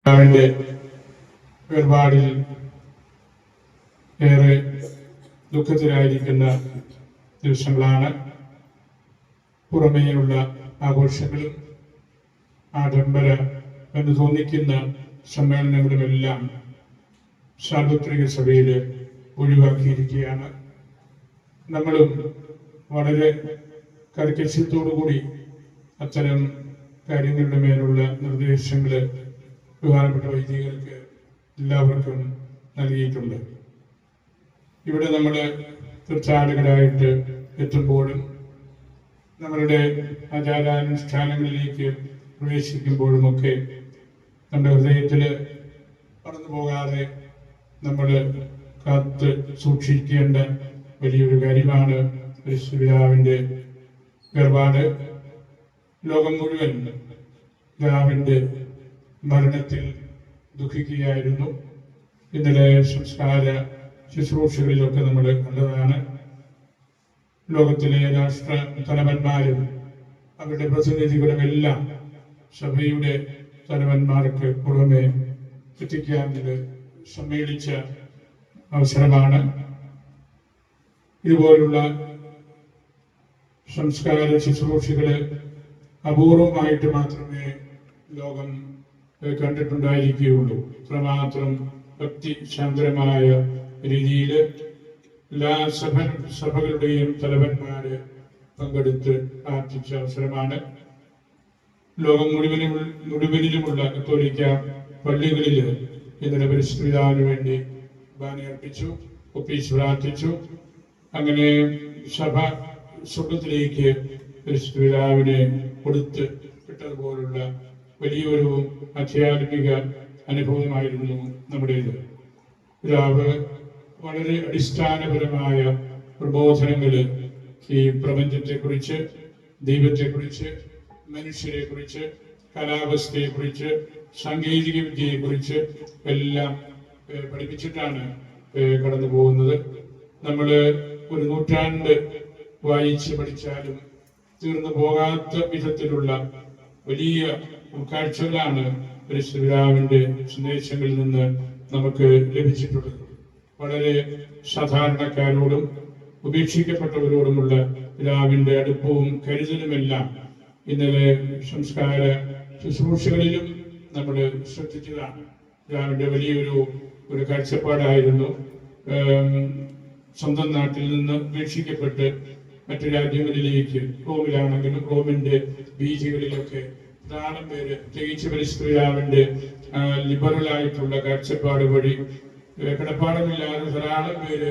അവന്റെ വേർപാടിൽ ഏറെ ദുഃഖത്തിലായിരിക്കുന്ന ദിവസങ്ങളാണ്. പുറമേയുള്ള ആഘോഷങ്ങളും ആഡംബര എന്ന് തോന്നിക്കുന്ന സമ്മേളനങ്ങളുമെല്ലാം സാർവത്രിക സഭയിൽ ഒഴിവാക്കിയിരിക്കുകയാണ്. നമ്മളും വളരെ കർക്കശ്യത്തോടുകൂടി അത്തരം കാര്യങ്ങളുടെ മേലുള്ള നിർദ്ദേശങ്ങൾ ബഹുമാനപ്പെട്ട വൈദികർക്ക് എല്ലാവർക്കും നൽകിയിട്ടുണ്ട്. ഇവിടെ നമ്മൾ തീർത്ഥാടകരായിട്ട് എത്തുമ്പോഴും നമ്മളുടെ ആചാരാനുഷ്ഠാനങ്ങളിലേക്ക് പ്രവേശിക്കുമ്പോഴുമൊക്കെ നമ്മുടെ ഹൃദയത്തിൽ പറന്നു പോകാതെ നമ്മൾ കാത്ത് സൂക്ഷിക്കേണ്ട വലിയൊരു കാര്യമാണ് പരിശുദ്ധപിതാവിൻ്റെ വേർപാട്. ലോകം മുഴുവൻ പിതാവിൻ്റെ മരണത്തിൽ ദുഃഖിക്കുകയായിരുന്നു. ഇന്നലെ സംസ്കാര ശുശ്രൂഷകളിലൊക്കെ നമ്മൾ കണ്ടതാണ്. ലോകത്തിലെ രാഷ്ട്ര തലവന്മാരും അവരുടെ പ്രതിനിധികളുമെല്ലാം സഭയുടെ തലവന്മാർക്ക് പുറമെ എത്തിക്കാനിൽ സമ്മേളിച്ച അവസരമാണ്. ഇതുപോലുള്ള സംസ്കാര ശുശ്രൂഷകള് അപൂർവമായിട്ട് മാത്രമേ ലോകം കണ്ടിട്ടുണ്ടായിരിക്കുകയുള്ളൂ. അത്രമാത്രം ഭക്തിശാന്തരമായ രീതിയിൽ എല്ലാ സഭകളുടെയും തലവന്മാര് പങ്കെടുത്ത് പ്രാർത്ഥിച്ച അവസരമാണ്. ലോകം മുഴുവനിലുമുള്ള കത്തോലിക്ക പള്ളികളിൽ ഇന്നലെ പരിശുദ്ധ പിതാവിന് വേണ്ടി ബാനയർപ്പിച്ചു, ഒപ്പീസ് പ്രാർത്ഥിച്ചു. അങ്ങനെ സഭ സ്വർഗത്തിലേക്ക് പരിശുദ്ധ പിതാവിനെ കൊടുത്ത് വിട്ടതുപോലുള്ള വലിയൊരു ആധ്യാത്മിക അനുഭവമായിരുന്നു നമ്മുടേത്. പിതാവ് വളരെ അടിസ്ഥാനപരമായ പ്രബോധനങ്ങൾ ഈ പ്രപഞ്ചത്തെക്കുറിച്ച്, ദൈവത്തെക്കുറിച്ച്, മനുഷ്യരെക്കുറിച്ച്, കാലാവസ്ഥയെക്കുറിച്ച്, സാങ്കേതിക വിദ്യയെക്കുറിച്ച് എല്ലാം പഠിപ്പിച്ചിട്ടാണ് കടന്നു പോകുന്നത്. നമ്മൾ ഒരു നൂറ്റാണ്ട് വായിച്ച് പഠിച്ചാലും തീർന്നു പോകാത്ത വിധത്തിലുള്ള വലിയ ഉൾക്കാഴ്ചകളാണ് പരിശുദ്ധ പിതാവിന്റെ സന്ദേശങ്ങളിൽ നിന്ന് നമുക്ക് ലഭിച്ചിട്ടുള്ളത്. വളരെ സാധാരണക്കാരോടും ഉപേക്ഷിക്കപ്പെട്ടവരോടുമുള്ള പിതാവിന്റെ അടുപ്പവും കരുതലുമെല്ലാം ഇന്നലെ സംസ്കാര ശുശ്രൂഷകളിലും നമ്മൾ ശ്രദ്ധിച്ചതാണ്. പിതാവിന്റെ വലിയൊരു കാഴ്ചപ്പാടായിരുന്നു. സ്വന്തം നാട്ടിൽ നിന്ന് ഉപേക്ഷിക്കപ്പെട്ട് മറ്റു രാജ്യങ്ങളിലേക്ക്, റോമിലാണെങ്കിലും റോമിന്റെ ബീച്ചുകളിലൊക്കെ ധാരാളം പേര്, പ്രത്യേകിച്ച് പരിശുദ്ധ പിതാവിന്റെ ലിബറലായിട്ടുള്ള കാഴ്ചപ്പാട് വഴി കിടപ്പാടമില്ലാതെ ധാരാളം പേര്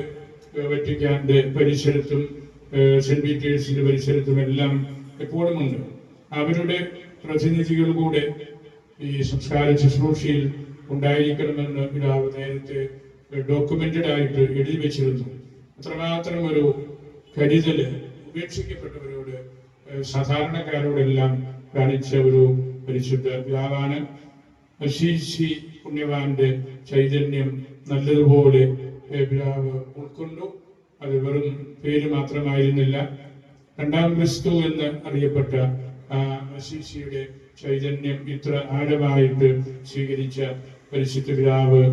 വറ്റിക്കാന്റെ പരിസരത്തും സെന്റ് പീറ്റേഴ്സിന്റെ പരിസരത്തും എല്ലാം എപ്പോഴുമുണ്ട്. അവരുടെ പ്രതിനിധികൾ കൂടെ ഈ സംസ്കാര ശുശ്രൂഷയിൽ ഉണ്ടായിരിക്കണമെന്ന് പിതാവ് നേരത്തെ ഡോക്യുമെന്റഡ് ആയിട്ട് എഴുതി വെച്ചിരുന്നു. അത്രമാത്രം ഒരു കരുതല് ഉപേക്ഷിക്കപ്പെട്ടവരോട്, സാധാരണക്കാരോടെല്ലാം കാണിച്ച ഒരു പരിശുദ്ധ പിതാവാണ്. അശീശി പുണ്യവാന്റെ ചൈതന്യം നല്ലതുപോലെ പിതാവ് ഉൾക്കൊണ്ടു. അത് വെറും പേര് മാത്രമായിരുന്നില്ല. രണ്ടാം ക്രിസ്തു എന്ന് അറിയപ്പെട്ട അശീശിയുടെ ചൈതന്യം ഇത്ര ആഴമായിട്ട് സ്വീകരിച്ച പരിശുദ്ധ പിതാവ്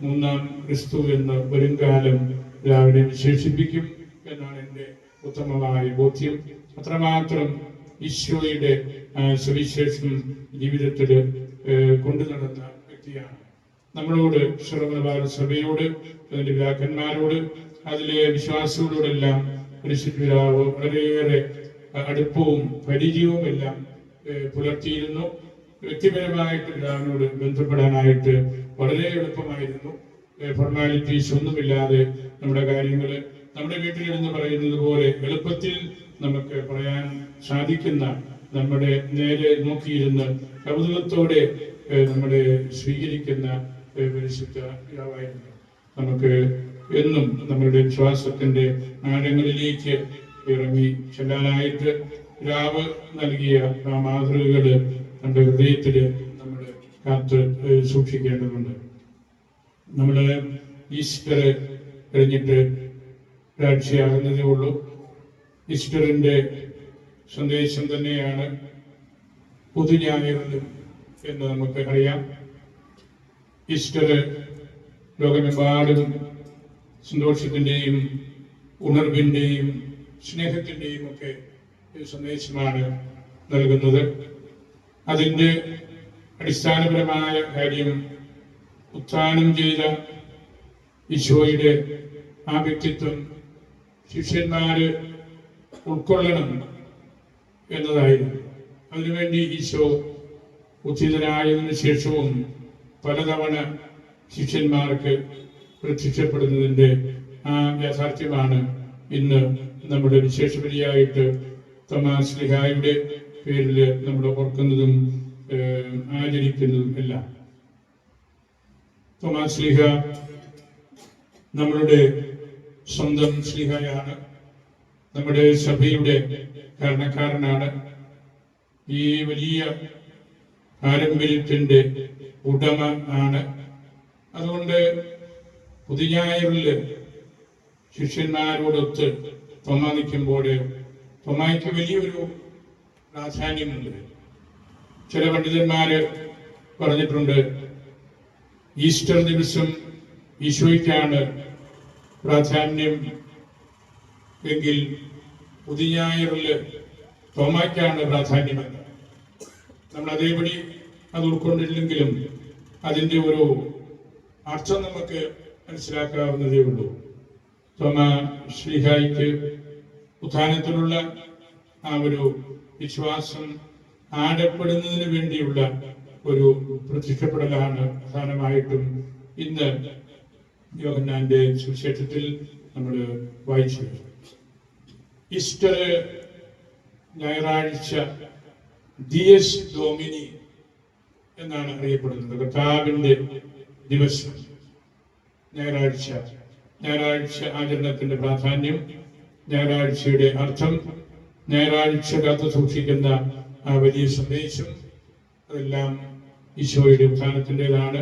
മൂന്നാം ക്രിസ്തു എന്ന് വരുംകാലം പിതാവിനെ വിശേഷിപ്പിക്കും എന്നാണ് എൻ്റെ ഉത്തമമായ ബോധ്യം. അത്രമാത്രം ഈശോയുടെ സുവിശേഷം ജീവിതത്തിൽ കൊണ്ടു നടന്ന വ്യക്തിയാണ്. നമ്മളോട് സർവ്വമലബാർ സഭയോട്, അതിന്റെ പിതാക്കന്മാരോട്, അതിലെ വിശ്വാസികളോടെല്ലാം പരിശുദ്ധ പിതാവ് വളരെയേറെ അടുപ്പവും പരിചയവും എല്ലാം പുലർത്തിയിരുന്നു. വ്യക്തിപരമായിട്ട് പിതാവിനോട് ബന്ധപ്പെടാനായിട്ട് വളരെ എളുപ്പമായിരുന്നു. ഫോർമാലിറ്റീസ് ഒന്നുമില്ലാതെ നമ്മുടെ കാര്യങ്ങൾ നമ്മുടെ വീട്ടിലിരുന്ന് പറയുന്നത് പോലെ എളുപ്പത്തിൽ നമുക്ക് പറയാൻ സാധിക്കുന്ന, നമ്മുടെ നേരെ നോക്കിയിരുന്ന് കൗതുകത്തോടെ നമ്മളെ സ്വീകരിക്കുന്ന പരിശുദ്ധ പിതാവായിരുന്നു. നമുക്ക് എന്നും നമ്മളുടെ വിശ്വാസത്തിന്റെ ആഴങ്ങളിലേക്ക് ഇറങ്ങി ചെല്ലാനായിട്ട് പിതാവ് നൽകിയ ആ മാതൃകകൾ നമ്മുടെ ഹൃദയത്തിൽ നമ്മൾ കാത്ത് സൂക്ഷിക്കേണ്ടതുണ്ട്. നമ്മൾ ഈസ്റ്റർ കഴിഞ്ഞിട്ട് ഒരാഴ്ചയാകുന്നതേ ഉള്ളൂ. ഈസ്റ്ററിന്റെ സന്ദേശം തന്നെയാണ് പൊതുഞായറിലും എന്ന് നമുക്ക് അറിയാം. ഈസ്റ്റർ ലോകമെമ്പാടും സന്തോഷത്തിൻ്റെയും ഉണർവിൻ്റെയും സ്നേഹത്തിൻ്റെയും ഒക്കെ ഒരു സന്ദേശമാണ് നൽകുന്നത്. അതിൻ്റെ അടിസ്ഥാനപരമായ കാര്യം ഉത്ഥാനം ചെയ്ത ഈശോയുടെ ആ വ്യക്തിത്വം ശിഷ്യന്മാര് ഉൾക്കൊള്ളണം എന്നതായിരുന്നു. അതിനുവേണ്ടി ഈശോ ഉച്ചിതനായതിനു ശേഷവും പലതവണ ശിഷ്യന്മാർക്ക് പ്രത്യക്ഷപ്പെടുന്നതിൻ്റെ ആ യാഥാർത്ഥ്യമാണ് ഇന്ന് നമ്മുടെ വിശേഷപരിയായിട്ട് തോമാസ് ശ്ലീഹായുടെ പേരിൽ നമ്മൾ ഓർക്കുന്നതും ആചരിക്കുന്നതും എല്ലാം. തോമാസ് ശ്ലീഹ നമ്മളുടെ സ്വന്തം ശ്ലീഹയാണ്, നമ്മുടെ സഭയുടെ കാരണക്കാരനാണ്. ഈ വലിയ പാരമ്പര്യത്തിൻ്റെ ഉടമ ആണ്. അതുകൊണ്ട് പുതുഞായറില് ശിഷ്യന്മാരോടൊത്ത് തോമാ നിൽക്കുമ്പോൾ തോമായ്ക്ക് വലിയൊരു പ്രാധാന്യമുണ്ട്. ചില പണ്ഡിതന്മാര് പറഞ്ഞിട്ടുണ്ട്, ഈസ്റ്റർ ദിവസം ഈശോയ്ക്കാണ് പ്രാധാന്യം എങ്കിൽ പുതുഞായറില് തോമായ്ക്കാണ് പ്രാധാന്യമെന്ന്. നമ്മൾ അതേപടി അത് ഉൾക്കൊണ്ടില്ലെങ്കിലും അതിൻ്റെ ഒരു അർത്ഥം നമുക്ക് മനസ്സിലാക്കാവുന്നതേ ഉള്ളൂ. തോമാ ശ്ലീഹായ്ക്ക് ഉത്ഥാനത്തിലുള്ള ആ ഒരു വിശ്വാസം ആടപ്പെടുന്നതിന് വേണ്ടിയുള്ള ഒരു പ്രത്യക്ഷപ്പെടലാണ് പ്രധാനമായിട്ടും ഇന്ന് യോഹന്നാന്റെ സുവിശേഷത്തിൽ നമ്മൾ വായിച്ചത്. ഈസ്റ്റർ ഞായറാഴ്ച ദിയസ് ഡോമിനി എന്നാണ് അറിയപ്പെടുന്നത്. കർത്താവിന്റെ ദിവസം ഞായറാഴ്ച ആചരണത്തിന്റെ പ്രാധാന്യം, ഞായറാഴ്ചയുടെ അർത്ഥം, ഞായറാഴ്ച കാത്തു സൂക്ഷിക്കുന്ന ആ വലിയ സന്ദേശം, അതെല്ലാം ഈശോയുടെ ഉത്ഥാനത്തിൻ്റെതാണ്.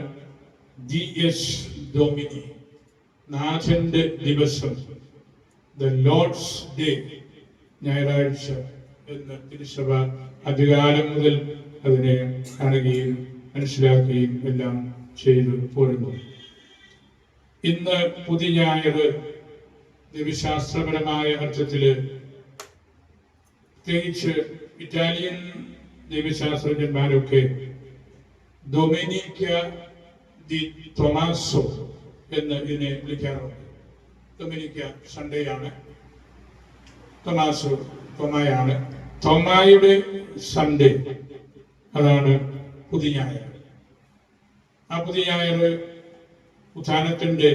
ദിയസ് ഡോമിനി, നാഥന്റെ ദിവസം, ദ ലോർഡ്സ് ഡേ, ഞായറാഴ്ച എന്ന് തിരുസഭ അധികാലം മുതൽ അതിനെ കാണുകയും മനസ്സിലാക്കുകയും എല്ലാം ചെയ്തു പോരുന്നു. ഇന്ന് പുതിയ ഞായർ ദൈവശാസ്ത്രപരമായ അർത്ഥത്തില്, പ്രത്യേകിച്ച് ഇറ്റാലിയൻ ദൈവശാസ്ത്രജ്ഞന്മാരൊക്കെ ഡൊമിനിക്ക ദി ടൊമാസോ എന്ന് ഇതിനെ വിളിക്കാറുണ്ട്. ഡൊമിനിക്ക സൺഡേ ആണ്, ടൊമാസോ തോമായാണ്. തോമായുടെ സൺഡേ അതാണ് പുതിയ ഞായർ. ആ പുതിയ ഞായർ ഉത്ഥാനത്തിന്റെ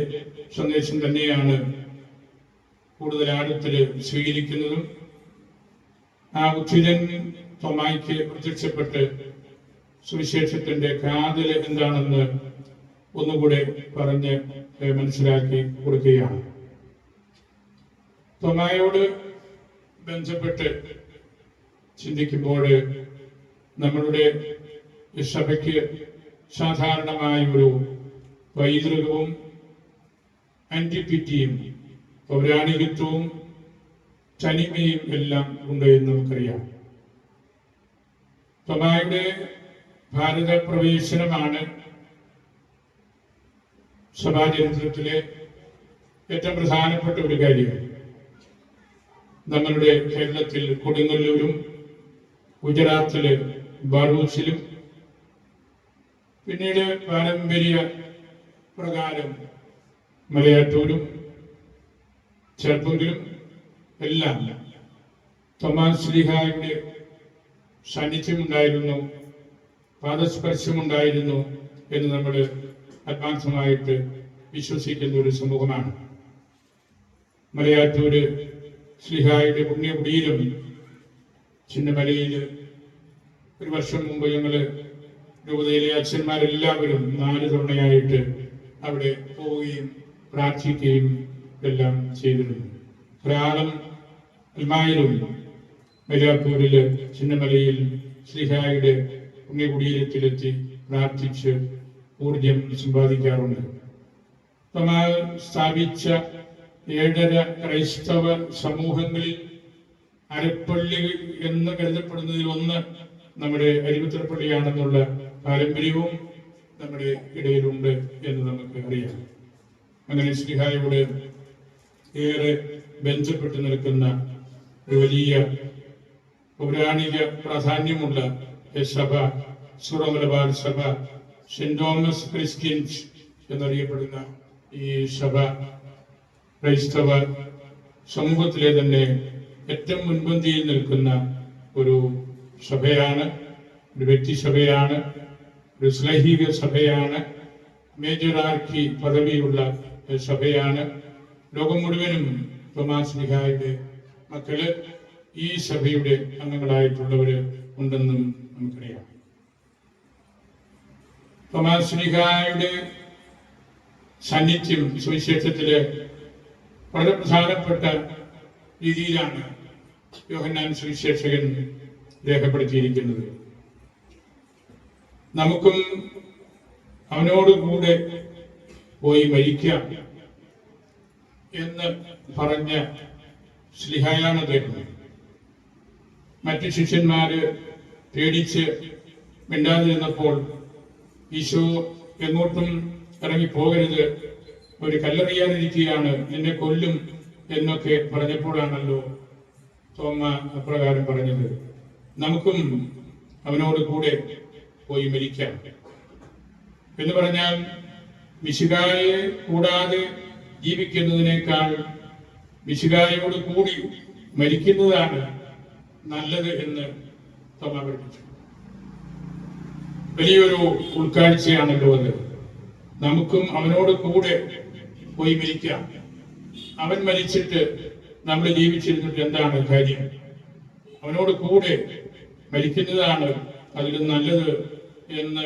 സന്ദേശം തന്നെയാണ് കൂടുതൽ ആഴത്തില് സ്വീകരിക്കുന്നതും. ആ ഉച്ചിതൻ തോമായ്ക്ക് പ്രത്യക്ഷപ്പെട്ട് സുവിശേഷത്തിന്റെ കാതല് എന്താണെന്ന് ഒന്നുകൂടെ പറഞ്ഞ് മനസ്സിലാക്കി കൊടുക്കുകയാണ്. തോമായോട് ബന്ധപ്പെട്ട് ചിന്തിക്കുമ്പോൾ നമ്മളുടെ സഭയ്ക്ക് സാധാരണമായ ഒരു പൈതൃകവും ആന്റിക്വിറ്റിയും പൗരാണികത്വവും തനിമയും എല്ലാം ഉണ്ട് എന്ന് നമുക്കറിയാം. തോമായുടെ ഭാരത പ്രവേശനമാണ് സഭാചരിത്രത്തിലെ ഏറ്റവും പ്രധാനപ്പെട്ട ഒരു കാര്യം. നമ്മളുടെ കേരളത്തിൽ കൊടുങ്ങല്ലൂരും ഗുജറാത്തില് ബറൂച്ചിലും പിന്നീട് പാരമ്പര്യ പ്രകാരം മലയാറ്റൂരും ചെറുപ്പത്തിലും എല്ലാം തോമാസ് ശ്ലീഹായുടെ സാന്നിധ്യമുണ്ടായിരുന്നു, പാദസ്പർശമുണ്ടായിരുന്നു എന്ന് നമ്മൾ ആത്മാർത്ഥമായിട്ട് വിശ്വസിക്കുന്ന ഒരു സമൂഹമാണ്. മലയാറ്റൂര് ശ്ലീഹായുടെ പുണ്യകുടീരം ചിന്നമലയിൽ ഒരു വർഷം മുമ്പ് ഞങ്ങള് രൂപതയിലെ അച്ഛന്മാരെല്ലാവരും 4 തവണയായിട്ട് അവിടെ പോവുകയും പ്രാർത്ഥിക്കുകയും എല്ലാം ചെയ്തിരുന്നു. ഒരാളും അൽമായിലും മലയാറ്റൂരില് ചിന്നമലയിൽ ശ്ലീഹായുടെ പുണ്യകുടീരത്തിലെത്തി പ്രാർത്ഥിച്ച് ഊർജം സമ്പാദിക്കാറുണ്ട്. തോമാ സ്ഥാപിച്ച 7 ക്രൈസ്തവ സമൂഹങ്ങളിൽ അരപ്പള്ളി എന്ന് കരുതപ്പെടുന്നതിൽ ഒന്ന് നമ്മുടെ അരുവിത്തറപ്പള്ളിയാണെന്നുള്ള പാരമ്പര്യവും നമ്മുടെ ഇടയിലുണ്ട് എന്ന് നമുക്ക് അറിയാം. അങ്ങനെ ശ്രീഹായോട് ഏറെ ബന്ധപ്പെട്ട് നിൽക്കുന്ന ഒരു വലിയ പൗരാണിക പ്രാധാന്യമുള്ള സഭ സൂറോ-മലബാർ സഭ, സെന്റ് തോമസ് ക്രിസ്ത്യൻസ് എന്നറിയപ്പെടുന്ന ഈ സഭ ക്രൈസ്തവ സമൂഹത്തിലെ തന്നെ ഏറ്റവും മുൻപന്തിയിൽ നിൽക്കുന്ന ഒരു സഭയാണ്, ഒരു വ്യക്തിസഭയാണ്, ഒരു ശ്ലൈഹിക സഭയാണ്, മേജറാർക്കി പദവിയുള്ള സഭയാണ്. ലോകം മുഴുവനും തോമാസ് ശ്ലീഹായുടെ മക്കള് ഈ സഭയുടെ അംഗങ്ങളായിട്ടുള്ളവര് ഉണ്ടെന്നും നമുക്കറിയാം. തോമാസ് ശ്ലീഹായുടെ സാന്നിധ്യം സുവിശേഷത്തില് വളരെ പ്രധാനപ്പെട്ട രീതിയിലാണ് യോഹന്നാൻ സുവിശേഷകൻ രേഖപ്പെടുത്തിയിരിക്കുന്നത്. നമുക്കും അവനോടുകൂടെ പോയി മരിക്കാം എന്ന് പറഞ്ഞ ശ്ലീഹായാണ് അദ്ദേഹം. മറ്റു ശിഷ്യന്മാര് പേടിച്ച് മിണ്ടാതിരുന്നപ്പോൾ ഈശോ എങ്ങോട്ടും ഇറങ്ങിപ്പോകരുത്, ഒരു കല്ലെറിയാനിരിക്കുകയാണ്, നിന്നെ കൊല്ലും എന്നൊക്കെ പറഞ്ഞപ്പോഴാണല്ലോ തോമ അപ്രകാരം പറഞ്ഞത്. നമുക്കും അവനോട് കൂടെ പോയി മരിക്കാം എന്ന് പറഞ്ഞാൽ മിശിഹായെ കൂടാതെ ജീവിക്കുന്നതിനേക്കാൾ മിശിഹായോട് കൂടി മരിക്കുന്നതാണ് നല്ലത് എന്ന് തോമ പഠിപ്പിച്ചു. വലിയൊരു ഉൾക്കാഴ്ചയാണല്ലോ അത്. നമുക്കും അവനോട് കൂടെ പോയി മരിക്കാം. അവൻ മരിച്ചിട്ട് നമ്മൾ ജീവിച്ചിരുന്നിട്ട് എന്താണ് കാര്യം? അവനോട് കൂടെ മരിക്കുന്നതാണ് അതിലും നല്ലത് എന്ന്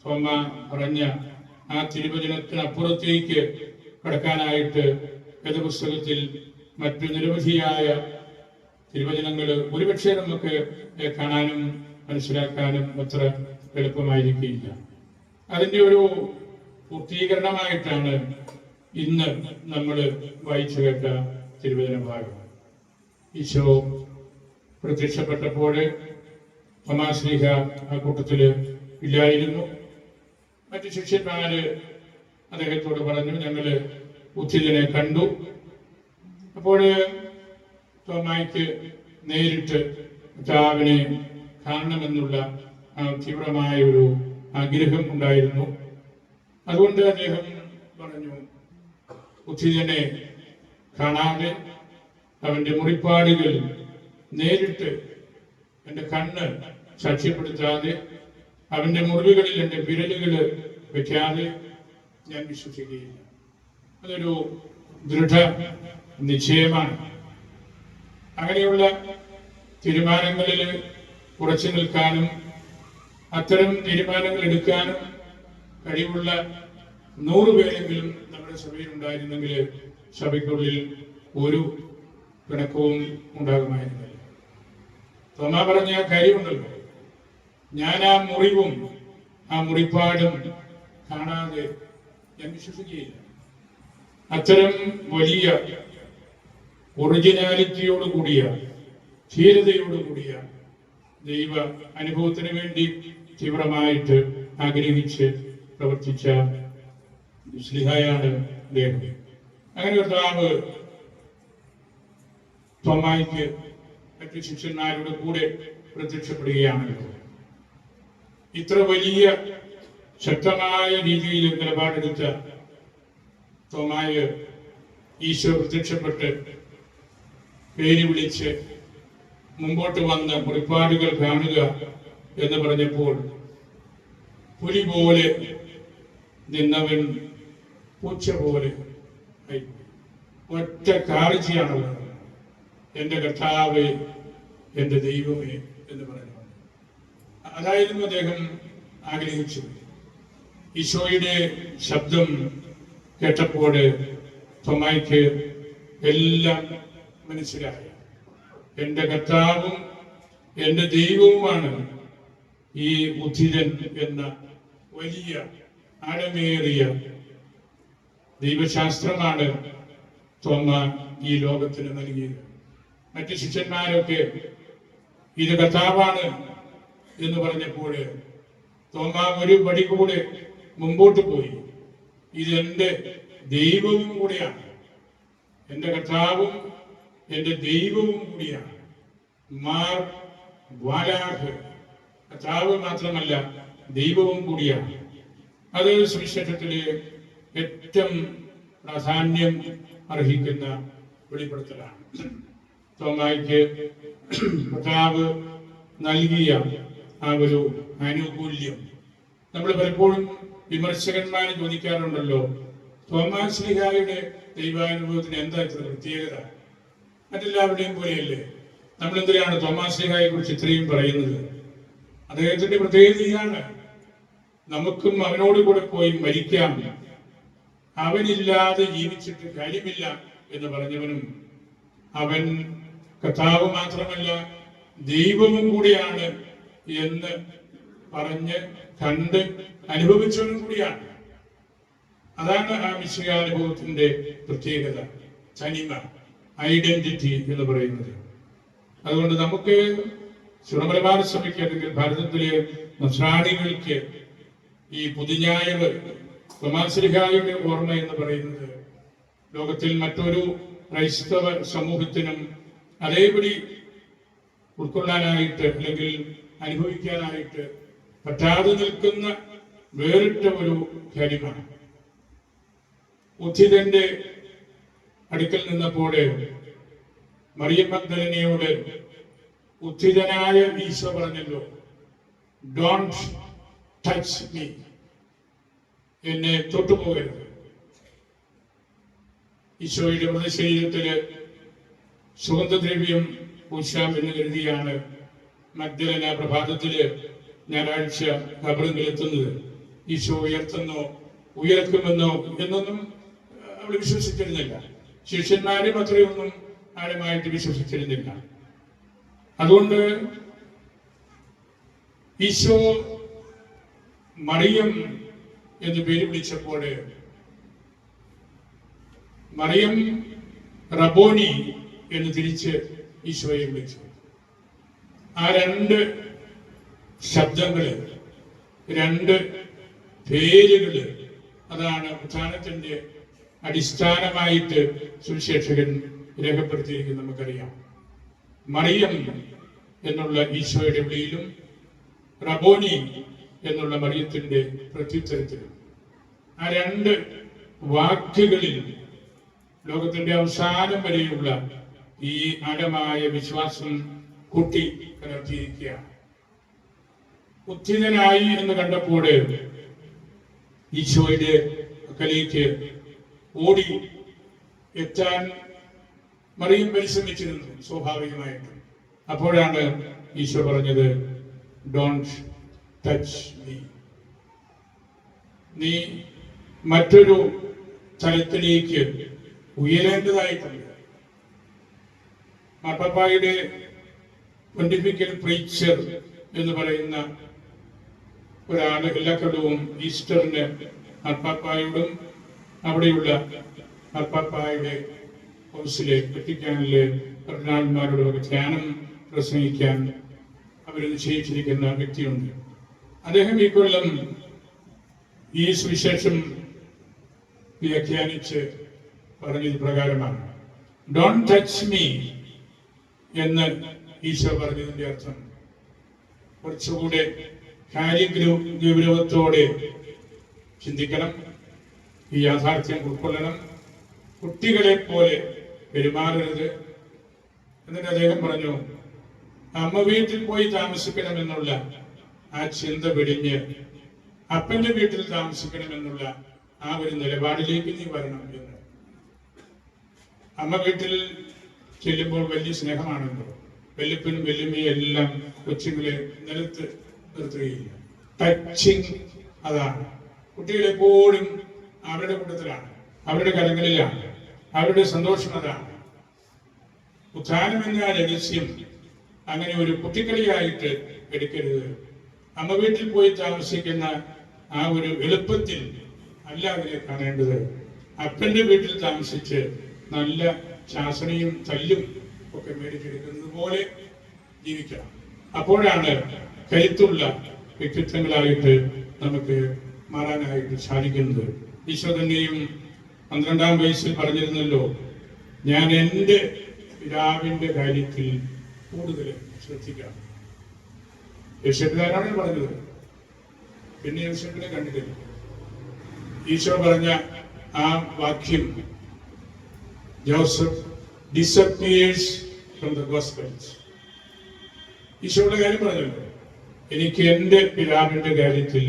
തോമ പറഞ്ഞ ആ തിരുവചനത്തിനപ്പുറത്തേക്ക് കടക്കാനായിട്ട് വേദപുസ്തകത്തിൽ മറ്റു നിരവധിയായ തിരുവചനങ്ങൾ ഒരുപക്ഷെ നമുക്ക് കാണാനും മനസ്സിലാക്കാനും അത്ര എളുപ്പമായിരിക്കില്ല. അതിൻ്റെ ഒരു പൂർത്തീകരണമായിട്ടാണ് ഇന്ന് നമ്മൾ വായിച്ചു കേട്ട തിരുവചന ഭാഗം. ഈശോ പ്രത്യക്ഷപ്പെട്ടപ്പോൾ തോമാസ് ശ്ലീഹ ആ കൂട്ടത്തില് ഇല്ലായിരുന്നു. മറ്റു ശിഷ്യന്മാര് അദ്ദേഹത്തോട് പറഞ്ഞു, ഞങ്ങള് ഉച്ചിതനെ കണ്ടു. അപ്പോൾ തോമായ്ക്ക് നേരിട്ട് കർത്താവിനെ കാണണമെന്നുള്ള തീവ്രമായ ഒരു ആഗ്രഹം ഉണ്ടായിരുന്നു. അതുകൊണ്ട് അദ്ദേഹം പറഞ്ഞു, ഉച്ചിതനെ കാണാതെ അവന്റെ മുറിപ്പാടുകൾ നേരിട്ട് എൻ്റെ കണ്ണ് സാക്ഷ്യപ്പെടുത്താതെ അവന്റെ മുറിവുകളിൽ എൻ്റെ വിരലുകൾ വെക്കാതെ ഞാൻ വിശ്വസിക്കുകയില്ല. അതൊരു ദൃഢ നിശ്ചയമാണ്. അങ്ങനെയുള്ള തീരുമാനങ്ങളിൽ ഉറച്ചു നിൽക്കാനും അത്തരം തീരുമാനങ്ങൾ എടുക്കാനും കഴിവുള്ള 100 പേരെങ്കിലും നമ്മുടെ സഭയിൽ ഉണ്ടായിരുന്നെങ്കിൽ സഭയ്ക്കുള്ളിൽ ഒരു പിണക്കവും ഉണ്ടാകുമായിരുന്നില്ല. തോമാ പറഞ്ഞ കാര്യമുണ്ടല്ലോ, ഞാൻ ആ മുറിവും ആ മുറിപ്പാടും കാണാതെ ഞാൻ വിശ്വസിക്കുകയില്ല. അത്തരം വലിയ ഒറിജിനാലിറ്റിയോടുകൂടിയ ധീരതയോടുകൂടിയ ദൈവ അനുഭവത്തിന് വേണ്ടി തീവ്രമായിട്ട് ആഗ്രഹിച്ച് പ്രവർത്തിച്ച ശ്ലീഹായാണ് അദ്ദേഹം. അങ്ങനെ കർത്താവ് തോമായ്ക്ക് മറ്റു ശിഷ്യന്മാരുടെ കൂടെ പ്രത്യക്ഷപ്പെടുകയാണല്ലോ. ഇത്ര വലിയ ശക്തമായ രീതിയിൽ നിലപാടെടുത്ത തോമായെ ഈശോ പ്രത്യക്ഷപ്പെട്ട് പേര് വിളിച്ച് മുമ്പോട്ട് വന്ന് മുറിപ്പാടുകൾ കാണുക എന്ന് പറഞ്ഞപ്പോൾ പുലി പോലെ നിന്നവൻ പൂച്ച പോലെ ഒറ്റ കാഴ്ചയാണല്ലോ, എൻ്റെ കർത്താവേ, എൻ്റെ ദൈവമേ എന്ന് പറഞ്ഞു. അതായിരുന്നു അദ്ദേഹം ആഗ്രഹിച്ചത്. ഈശോയുടെ ശബ്ദം കേട്ടപ്പോൾ തോമായ്ക്ക് എല്ലാം മനസ്സിലായി. എൻ്റെ കർത്താവും എൻ്റെ ദൈവവുമാണ് ഈ ഉദ്ധിതൻ എന്ന വലിയ ആഴമേറിയ ദൈവശാസ്ത്രമാണ് തോമ ഈ ലോകത്തിന് നൽകിയത്. മറ്റു ശിഷ്യന്മാരൊക്കെ ഇത് കർത്താവാണ് എന്ന് പറഞ്ഞപ്പോൾ തോമ ഒരു പടി കൂടെ മുമ്പോട്ട് പോയി. ഇതെന്റെ ദൈവവും കൂടിയാണ്, എൻ്റെ കർത്താവും എൻ്റെ ദൈവവും കൂടിയാണ്. മാർ വാലാഹ് കർത്താവ് മാത്രമല്ല ദൈവവും കൂടിയാണ്. അത് സുവിശേഷത്തിലെ ഏറ്റവും പ്രാധാന്യം അർഹിക്കുന്ന വെളിപ്പെടുത്തലാണ്. തോമായ്ക്ക് കർത്താവ് നൽകിയ ആ ഒരു ആനുകൂല്യം നമ്മൾ പലപ്പോഴും വിമർശകന്മാർ ചോദിക്കാറുണ്ടല്ലോ, തോമാസ് ശ്ലീഹായുടെ ദൈവാനുഭവത്തിന് എന്താ ഇത്ര പ്രത്യേകത? മറ്റെല്ലാവരുടെയും പോലെയല്ലേ? നമ്മൾ എന്തിനാണ് തോമാസ് ശ്ലീഹായെ കുറിച്ച് ഇത്രയും പറയുന്നത്? അദ്ദേഹത്തിന്റെ പ്രത്യേകത ഇതാണ്, നമുക്കും അവനോട് കൂടെ പോയി മരിക്കാം, അവനില്ലാതെ ജീവിച്ചിട്ട് കാര്യമില്ല എന്ന് പറഞ്ഞവനും, അവൻ കർത്താവ് മാത്രമല്ല ദൈവവും കൂടിയാണ് എന്ന് പറഞ്ഞ് കണ്ട് അനുഭവിച്ചവനും കൂടിയാണ്. അതാണ് ആ മിശിഹാനുഭവത്തിന്റെ പ്രത്യേകത, തനിമ, ഐഡന്റിറ്റി എന്ന് പറയുന്നത്. അതുകൊണ്ട് നമുക്ക് സുറമലബാർ സഭയ്ക്ക് അല്ലെങ്കിൽ ഭാരതത്തിലെ നസ്രാണികൾക്ക് ഈ പുതുഞായർ തോമാസ് ശ്ലീഹായുടെ ഓർമ്മ എന്ന് പറയുന്നത് ലോകത്തിൽ മറ്റൊരു ക്രൈസ്തവ സമൂഹത്തിനും അതേപടി ഉൾക്കൊള്ളാനായിട്ട് അല്ലെങ്കിൽ അനുഭവിക്കാനായിട്ട് പറ്റാതെ നിൽക്കുന്ന വേറിട്ട ഒരു കാര്യമാണ്. ഉദ്ധിതന്റെ അടുക്കൽ നിന്നപ്പോൾ മറിയം മഗ്ദലനയോട് ഉദ്ധിതനായ ഈശോ പറഞ്ഞല്ലോ, ഡോണ്ട് ടച്ച് മീ, എന്നെ തൊട്ടുപോകരുത്. ഈശോയുടെ മൃതശരീരത്തില് സുഗന്ധദ്രവ്യം പൂശാം എന്ന് കരുതിയാണ് മഗ്ദലന പ്രഭാതത്തില് ഞായറാഴ്ച ഖബറിൽ എത്തുന്നത്. ഈശോ ഉയർത്തുന്നോ ഉയർക്കുമെന്നോ എന്നൊന്നും അവൾ വിശ്വസിച്ചിരുന്നില്ല. ശിഷ്യന്മാരും അത്രയൊന്നും ആഴമായിട്ട് വിശ്വസിച്ചിരുന്നില്ല. അതുകൊണ്ട് ഈശോ മറിയം എന്ന് പേര് വിളിച്ചപ്പോൾ മറിയം റബോനി എന്ന് തിരിച്ച് ഈശോയെ വിളിച്ചു. ആ രണ്ട് ശബ്ദങ്ങള്, രണ്ട് പേരുകള്, അതാണ് ഉത്ഥാനത്തിന്റെ അടിസ്ഥാനമായിട്ട് സുവിശേഷകൻ രേഖപ്പെടുത്തിയിരിക്കുന്നത്. നമുക്കറിയാം, മറിയം എന്നുള്ള ഈശോയുടെ വിളിയിലും റബോനി എന്നുള്ള മറിയത്തിന്റെ പ്രത്യുത്തരത്തിലും ആ രണ്ട് വാക്കുകളിൽ ലോകത്തിന്റെ അവസാനം വരെയുള്ള ഈ ആഴമായ വിശ്വാസം കൂട്ടി കലർത്തിയിരിക്കുകയാണ്. ഉദ്ധിതനായി എന്ന് കണ്ടപ്പോൾ ഈശോയുടെ പക്കലേക്ക് ഓടി എത്താൻ മറിയം പരിശ്രമിച്ചിരുന്നു സ്വാഭാവികമായിട്ടും. അപ്പോഴാണ് ഈശോ പറഞ്ഞത്, ഡോണ്ട് ടച്ച് മീ, നീ മറ്റൊരു തലത്തിലേക്ക് ഉയരേണ്ടതായിട്ടുണ്ട്. മാർപ്പാപ്പായുടെ പൊണ്ടിഫിക്കൽ പ്രീച്ചർ എന്ന് പറയുന്ന ഒരാള് എല്ലാ കൊല്ലവും ഈസ്റ്ററിന് മാർപ്പാപ്പായോടും അവിടെയുള്ള മാർപ്പാപ്പായുടെ ഹൗസിലെ വെറ്റിക്കാനിലെ കർദിനാൾമാരോടൊക്കെ ധ്യാനം പ്രസംഗിക്കാൻ അവർ നിശ്ചയിച്ചിരിക്കുന്ന വ്യക്തിയുണ്ട്. അദ്ദേഹം ഈ കൊല്ലം ഈ സുവിശേഷം വ്യാഖ്യാനിച്ച് പറഞ്ഞത് പ്രകാരമാണ്, ഡോണ്ട് ടച്ച് മീ എന്ന് ഈശോ പറഞ്ഞതിന്റെ അർത്ഥം കുറച്ചുകൂടെ കാര്യഗൗരവത്തോടെ ചിന്തിക്കണം, ഈ യാഥാർത്ഥ്യം ഉൾക്കൊള്ളണം, കുട്ടികളെ പോലെ പെരുമാറരുത്. എന്നിട്ട് അദ്ദേഹം പറഞ്ഞു, അമ്മ വീട്ടിൽ പോയി താമസിക്കണമെന്നുള്ള ആ ചിന്ത വെടിഞ്ഞ് അപ്പന്റെ വീട്ടിൽ താമസിക്കണമെന്നുള്ള ആ ഒരു നിലപാടിലേക്ക് നീ വരണം എന്ന്. അമ്മ വീട്ടിൽ ചെല്ലുമ്പോൾ വലിയ സ്നേഹമാണല്ലോ, വല്യപ്പനും വല്യമ്മയും എല്ലാം കൊച്ചുങ്ങളെ നിലത്ത് നിർത്തുകയില്ല. ടച്ചിങ് അതാണ്. കുട്ടികളെപ്പോഴും അവരുടെ കൂട്ടത്തിലാണ്, അവരുടെ കരങ്ങളിലാണ്, അവരുടെ സന്തോഷം അതാണ്. ഉത്ഥാനം എന്ന രഹസ്യം അങ്ങനെ ഒരു കുട്ടിക്കളിയായിട്ട് എടുക്കരുത്. അമ്മ വീട്ടിൽ പോയി താമസിക്കുന്ന ആ ഒരു എളുപ്പത്തിൽ അല്ല അതിനെ കാണേണ്ടത്. അപ്പന്റെ വീട്ടിൽ താമസിച്ച് നല്ല ശാസനയും തല്ലും ഒക്കെ മേടിച്ചെടുക്കുന്നത് പോലെ ജീവിക്കണം. അപ്പോഴാണ് കരുത്തുള്ള വ്യക്തിത്വങ്ങളായിട്ട് നമുക്ക് മാറാനായിട്ട് സാധിക്കുന്നത്. ഈശോ തന്നെയും 12-ാം വയസ്സിൽ പറഞ്ഞിരുന്നല്ലോ, ഞാൻ എൻ്റെ പിതാവിൻ്റെ കാര്യത്തിൽ കൂടുതൽ ശ്രദ്ധിക്കാം. യേശുവിനാണ് പറഞ്ഞത്. പിന്നെ യേശുവിനെ കണ്ടിട്ടില്ല. ഈശോ പറഞ്ഞ ആ വാക്യം Joseph disappears from the gospels. ഈശോയുടെ കാര്യം പറഞ്ഞല്ലോ, എനിക്ക് എൻ്റെ പിതാവിൻ്റെ കാര്യത്തിൽ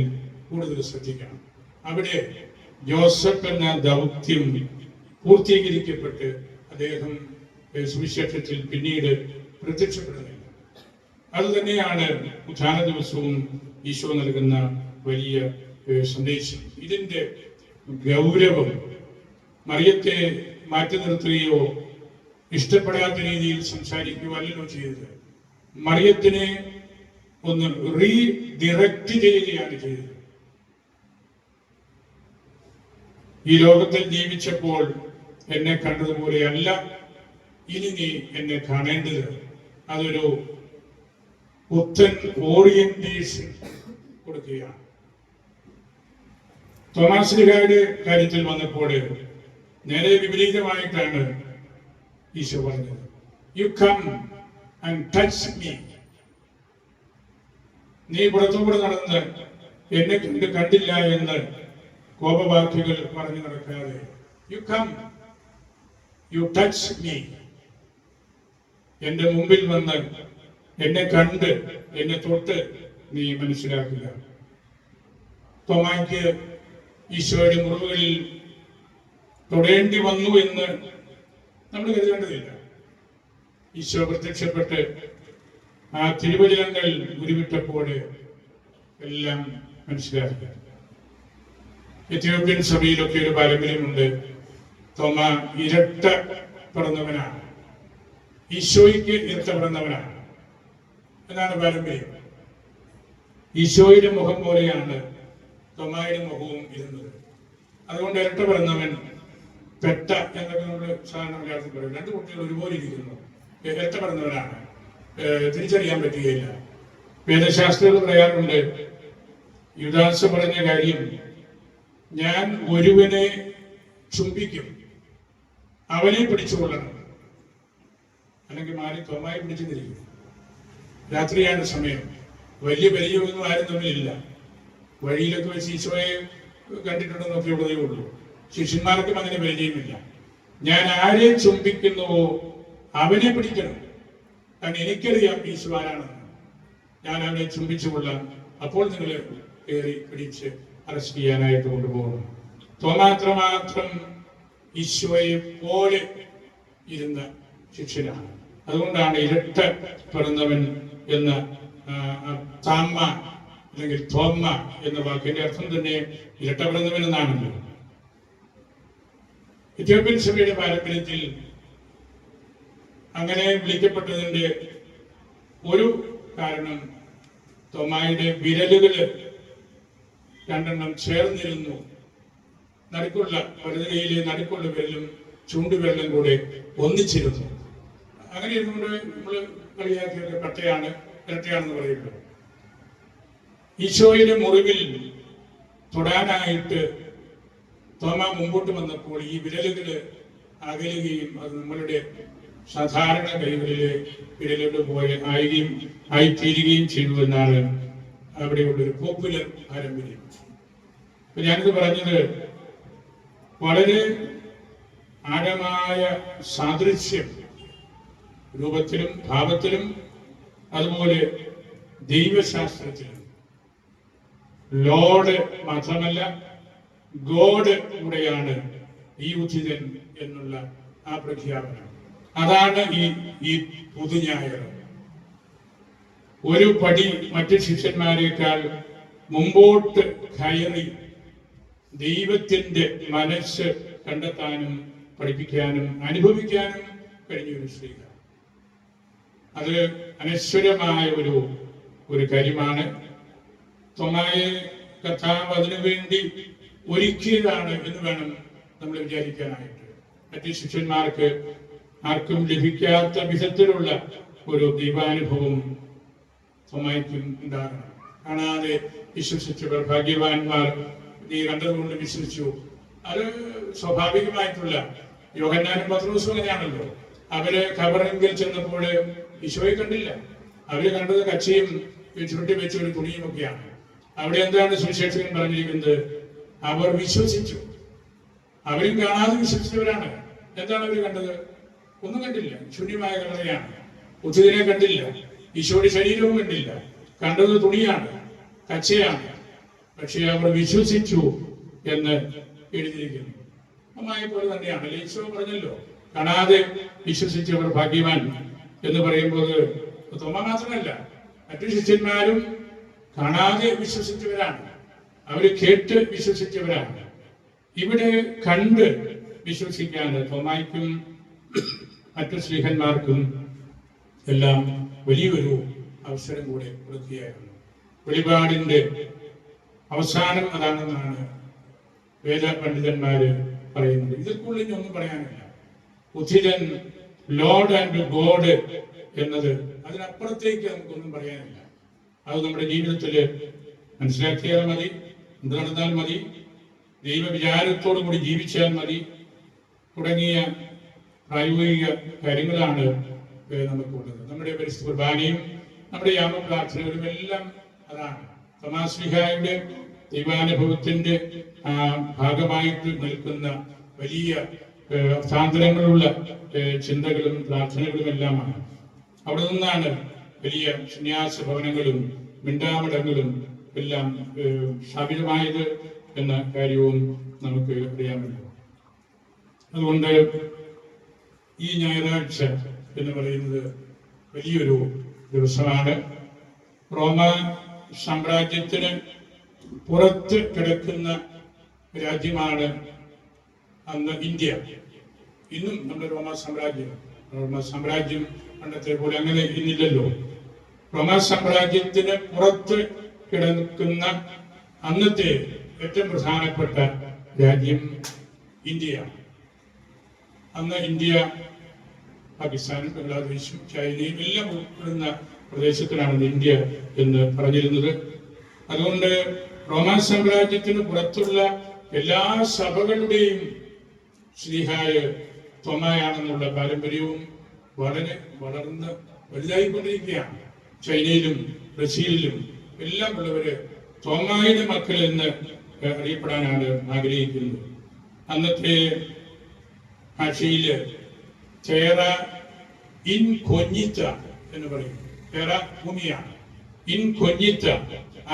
കൂടുതൽ ശ്രദ്ധിക്കണം. അവിടെ ജോസഫ് എന്ന ദൗത്യം പൂർത്തീകരിക്കപ്പെട്ട് അദ്ദേഹം സുവിശേഷത്തിൽ പിന്നീട് പ്രത്യക്ഷപ്പെടുന്നില്ല. അതുതന്നെയാണ് ഉത്ഥാന ദിവസവും ഈശോ നൽകുന്ന വലിയ സന്ദേശം. ഇതിൻ്റെ ഗൗരവം മറിയത്തെ മാറ്റി നിർത്തുകയോ ഇഷ്ടപ്പെടാത്ത രീതിയിൽ സംസാരിക്കുകയല്ലോ ചെയ്തത്. മറിയത്തിനെ ഒന്ന് റീഡിറക്റ്റ് ചെയ്യുകയാണ് ചെയ്തത്. ഈ ലോകത്തിൽ ജീവിച്ചപ്പോൾ എന്നെ കണ്ടതുപോലെയല്ല ഇനി നീ എന്നെ കാണേണ്ടത്. അതൊരു പുത്തൻ ഓറിയന്റേഷൻ കൊടുക്കുകയാണ്. തോമാസ് ശ്ലീഹായുടെ കാര്യത്തിൽ വന്നപ്പോൾ നേരെ വിപരീതമായിട്ടാണ് ഈശോ പറഞ്ഞത്. You come and touch me. നീ പുറത്തുകൂടെ നടന്ന് എന്നെ കണ്ടില്ല എന്ന് കോപവാക്യങ്ങൾ പറഞ്ഞു നടക്കാതെ, you come, you touch me. എന്റെ മുമ്പിൽ വന്ന് എന്നെ കണ്ട് എന്നെ തൊട്ട് നീ മനസ്സിലാക്കുക. തോമായ്ക്ക് ഈശോയുടെ മുറിവുകളിൽ തൊടേണ്ടി വന്നു എന്ന് നമ്മൾ കരുതേണ്ടതില്ല. ഈശോ പ്രത്യക്ഷപ്പെട്ട് ആ തിരുവചനങ്ങൾ ഉരുവിട്ടപ്പോൾ എല്ലാം മനസ്സിലാക്കുക. എത്യോപ്യൻ സഭയിലൊക്കെ ഒരു പാരമ്പര്യമുണ്ട്. തോമ ഇരട്ട പിറന്നവനാണ്, ഈശോയ്ക്ക് ഇരട്ട പിറന്നവനാണ് എന്നാണ് പാരമ്പര്യം. ഈശോയുടെ മുഖം പോലെയാണ് തോമായുടെ മുഖവും ഇരുന്നത്. അതുകൊണ്ട് ഇരട്ട പിറന്നവൻ, പെട്ട എന്നൊക്കെ നമ്മൾ സാധാരണ മലയാളത്തിൽ പറയും. രണ്ട് കുട്ടികൾ ഒരുപോലെ ഇരിക്കുന്നു, ഇരട്ട പിറന്നവനാണ്, തിരിച്ചറിയാൻ പറ്റുകയില്ല. വേദശാസ്ത്രങ്ങൾ പറയാറുണ്ട്, യുദാസ് പറഞ്ഞ കാര്യം, ഞാൻ ഒരുവനെ ചുംബിക്കും, അവനെ പിടിച്ചുകൊള്ളണം, അല്ലെങ്കിൽ മാറി തോമായി പിടിച്ചു തിരിക്കും. രാത്രിയാണ് സമയം, വലിയ പരിചയമൊന്നും ആരും തമ്മിലില്ല. വഴിയിലൊക്കെ വെച്ച് ഈശോയെ കണ്ടിട്ടുണ്ടെന്നൊക്കെ ഉള്ളതേ ഉള്ളൂ. ശിഷ്യന്മാർക്കും അങ്ങനെ പരിചയമില്ല. ഞാൻ ആരെ ചുംബിക്കുന്നുവോ അവനെ പിടിക്കണം, കാരണം എനിക്കറിയാം ഈശോ ആരാണെന്ന്. ഞാൻ അവനെ ചുംബിച്ചുകൊള്ളാം, അപ്പോൾ നിങ്ങൾ കയറി പിടിച്ച് അറസ്റ്റ് ചെയ്യാനായിട്ട് കൊണ്ടുപോകണം. തോമാത്രമാത്രം ഈശോയെ പോലെ ഇരുന്ന ശിഷ്യനാണ്. അതുകൊണ്ടാണ് ഇരട്ട പിറന്നവൻ എന്ന താമ്മ അല്ലെങ്കിൽ തോമ്മ എന്ന വാക്കിന്റെ അർത്ഥം തന്നെ ഇരട്ട പിറന്നവൻ എന്നാണല്ലോ. എത്യോപ്യൻ സഭയുടെ പാരമ്പര്യത്തിൽ അങ്ങനെ വിളിക്കപ്പെട്ടതിന്റെ ഒരു കാരണം തോമായുടെ വിരലുകള് രണ്ടെണ്ണം ചേർന്നിരുന്നു. നടുക്കുള്ള വലതുകൈയിലെ നടുക്കുള്ള വിരലും ചൂണ്ടുവിരലും കൂടെ ഒന്നിച്ചിരുന്നു. അങ്ങനെ ഇരുന്നുകൊണ്ട് നമ്മൾ കളിയാക്കിയൊക്കെ പട്ടയാണ്, ഇരട്ടയാണെന്ന് പറയുന്നത്. ഈശോയുടെ മുറിവിൽ തൊടാനായിട്ട് തോമ മുമ്പോട്ട് വന്നപ്പോൾ ഈ വിരലുകള് അകലുകയും അത് നമ്മളുടെ സാധാരണ കൈകളിലെ വിരലുകൾ പോലെ ആയിത്തീരുകയും ചെയ്തു എന്നാണ് അവിടെയുള്ളൊരു പോപ്പുലർ പാരമ്പര്യം. അപ്പൊ ഞാനിത് പറഞ്ഞത് വളരെ ആഴമായ സാദൃശ്യം രൂപത്തിലും ഭാവത്തിലും അതുപോലെ ദൈവശാസ്ത്രത്തിലും ലോഡ് മാത്രമല്ല ഗോഡ് കൂടെയാണ് ഈ ഉചിതൻ എന്നുള്ള ആ പ്രഖ്യാപനം. അതാണ് ഈ പുതുഞായർ. ഒരു പടി മറ്റ് ശിഷ്യന്മാരെക്കാൾ മുമ്പോട്ട് കയറി ദൈവത്തിന്റെ മനസ്സ് കണ്ടെത്താനും പഠിപ്പിക്കാനും അനുഭവിക്കാനും കഴിഞ്ഞൊരു സ്ത്രീ. അത് അനശ്വരമായ ഒരു കാര്യമാണ്. തോമായെ കർത്താവ് അതിനു വേണ്ടി ഒരുക്കിയതാണ് എന്ന് വേണം നമ്മൾ വിചാരിക്കാനായിട്ട്. മറ്റ് ശിഷ്യന്മാർക്ക് ആർക്കും ലഭിക്കാത്ത വിധത്തിലുള്ള ഒരു ദൈവാനുഭവം തോമായ്ക്കും ഉണ്ടാകണം. കാണാതെ വിശ്വസിച്ചവർ ഭാഗ്യവാന്മാർ നീ കണ്ടതുകൊണ്ട് വിശ്വസിച്ചു. അത് സ്വാഭാവികമായിട്ടുള്ള യോഹന്നാനും പത്രോസും അങ്ങനെയാണല്ലോ. അവര് ഖബറിങ്കിൽ ചെന്നപ്പോൾ ഈശോയെ കണ്ടില്ല. അവര് കണ്ടത് കച്ചയും ചുരുട്ടി വെച്ച ഒരു തുണിയും ഒക്കെയാണ്. അവിടെ എന്താണ് സുവിശേഷകൻ പറഞ്ഞിരിക്കുന്നത്? അവർ വിശ്വസിച്ചു. അവരും കാണാതെ വിശ്വസിച്ചവരാണ്. എന്താണ് അവർ കണ്ടത്? ഒന്നും കണ്ടില്ല. ശൂന്യമായ കല്ലറയാണ്. ഉച്ചിതനെ കണ്ടില്ല. ഈശോയുടെ ശരീരവും കണ്ടില്ല. കണ്ടത് തുണിയാണ്, കച്ചയാണ്. പക്ഷെ അവർ വിശ്വസിച്ചു എന്ന് എഴുതിയിരിക്കുന്നു. അമ്മായി പോലെ തന്നെയാണ്. ഈശോ പറഞ്ഞല്ലോ, കാണാതെ വിശ്വസിച്ചവർ ഭാഗ്യവാൻ എന്ന് പറയുമ്പോൾ തോമ മാത്രമല്ല, മറ്റു ശിഷ്യന്മാരും കാണാതെ വിശ്വസിച്ചവരാണ്. അവര് കേട്ട് വിശ്വസിച്ചവരാണ്. ഇവിടെ കണ്ട് വിശ്വസിക്കാൻ തോമായ്ക്കും മറ്റു സ്ലീഹന്മാർക്കും എല്ലാം വലിയൊരു അവസരം കൂടെ കൊടുക്കുകയായിരുന്നു. വെളിപാടിന്റെ അവസാനം അതാണെന്നാണ് വേദ പണ്ഡിതന്മാര് പറയുന്നത്. ഇതിൽ കൂടുതൽ ഒന്നും പറയാനില്ല. ഉചിതൻ ലോർഡ് ആൻഡ് ഗോഡ് എന്നത് അതിനപ്പുറത്തേക്ക് നമുക്കൊന്നും പറയാനില്ല. അത് നമ്മുടെ ജീവിതത്തിൽ മനസ്സിലാക്കിയാൽ മതി, എന്ത് നടന്നാൽ മതി, ദൈവവിചാരത്തോടു കൂടി ജീവിച്ചാൽ മതി തുടങ്ങിയ പ്രായോഗിക കാര്യങ്ങളാണ് നമുക്കുള്ളത്. നമ്മുടെ പരിശുദ്ധ കുർബാനയും നമ്മുടെ യാമപ്രാർത്ഥനകളും എല്ലാം അതാണ്. തോമാശ്ലീഹായുടെ ദൈവാനുഭവത്തിന്റെ ഭാഗമായിട്ട് നിൽക്കുന്ന വലിയ സാന്ത്വനങ്ങളുള്ള ചിന്തകളും പ്രാർത്ഥനകളും എല്ലാമാണ്. അവിടെ നിന്നാണ് വലിയ സന്യാസ ഭവനങ്ങളും മിണ്ടാമടങ്ങളും എല്ലാം സ്ഥാപിതമായത് എന്ന കാര്യവും നമുക്ക് അറിയാമല്ലോ. അതുകൊണ്ട് ഈ ഞായറാഴ്ച എന്ന് പറയുന്നത് വലിയൊരു ദിവസമാണ്. റോമ സാമ്രാജ്യത്തിന് പുറത്ത് കിടക്കുന്ന രാജ്യമാണ് അന്ന് ഇന്ത്യ. ഇന്നും നമ്മുടെ റോമ സാമ്രാജ്യം പണ്ടത്തെ പോലെ അങ്ങനെ ഇന്നില്ലല്ലോ. റോമ സാമ്രാജ്യത്തിന് പുറത്ത് കിടക്കുന്ന അന്നത്തെ ഏറ്റവും പ്രധാനപ്പെട്ട രാജ്യം ഇന്ത്യയാണ്. അന്ന് ഇന്ത്യ പാകിസ്ഥാനും ബംഗ്ലാദേശും ചൈനയും എല്ലാം ഉൾപ്പെടുന്ന പ്രദേശത്തിനാണ് ഇന്ത്യ എന്ന് പറഞ്ഞിരുന്നത്. അതുകൊണ്ട് റോമാ സാമ്രാജ്യത്തിന് പുറത്തുള്ള എല്ലാ സഭകളുടെയും ശ്ലീഹായ തോമായാണെന്നുള്ള പാരമ്പര്യവും വളരെ വളർന്ന് വലുതായിക്കൊണ്ടിരിക്കുകയാണ്. ചൈനയിലും ബ്രസീലിലും എല്ലാം ഉള്ളവര് തോമായുടെ മക്കൾ എന്ന് അറിയപ്പെടാനാണ് ആഗ്രഹിക്കുന്നത്. അന്നത്തെ ഭാഷയില് ചേറ ഇൻ കൊഞ്ഞിത്ത എന്ന് പറയും. ചേറ ഭൂമിയാണ്. ഇൻ കൊഞ്ഞിത്ത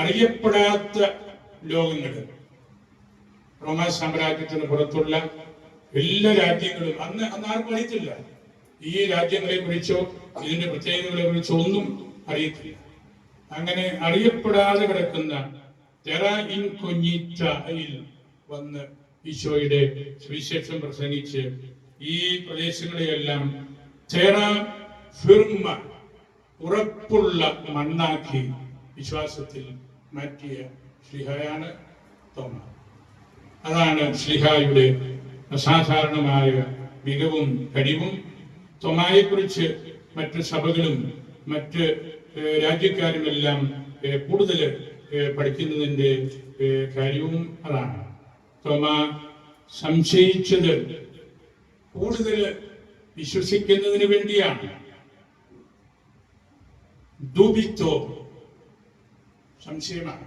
അറിയപ്പെടാത്ത ലോകങ്ങള്. റോമാ സാമ്രാജ്യത്തിന് പുറത്തുള്ള എല്ലാ രാജ്യങ്ങളും അന്ന് ആർക്കും അറിയത്തില്ല. ഈ രാജ്യങ്ങളെ കുറിച്ചോ ഇതിന്റെ പ്രത്യേകതകളെ കുറിച്ചോ ഒന്നും അറിയത്തില്ല. അങ്ങനെ അറിയപ്പെടാതെ കിടക്കുന്ന തെറ ഇൻ കൊഞ്ഞിറ്റയിൽ വന്ന് ഈശോയുടെ സുവിശേഷം പ്രസംഗിച്ച് ഈ പ്രദേശങ്ങളെയെല്ലാം തെറ ഫിർമ ഉറപ്പുള്ള മണ്ണാക്കി വിശ്വാസത്തിൽ മാറ്റിയ ശ്ലീഹായാണ് തോമ. അതാണ് ശ്ലീഹായുടെ അസാധാരണമായ മികവും കഴിവും. തോമായെക്കുറിച്ച് മറ്റ് സഭകളും മറ്റ് രാജ്യക്കാരുമെല്ലാം കൂടുതൽ പഠിക്കുന്നതിൻ്റെ കാര്യവും അതാണ്. തോമ സംശയിച്ചത് കൂടുതൽ വിശ്വസിക്കുന്നതിന് വേണ്ടിയാണ്. ദുബിത്തോ സംശയമാണ്.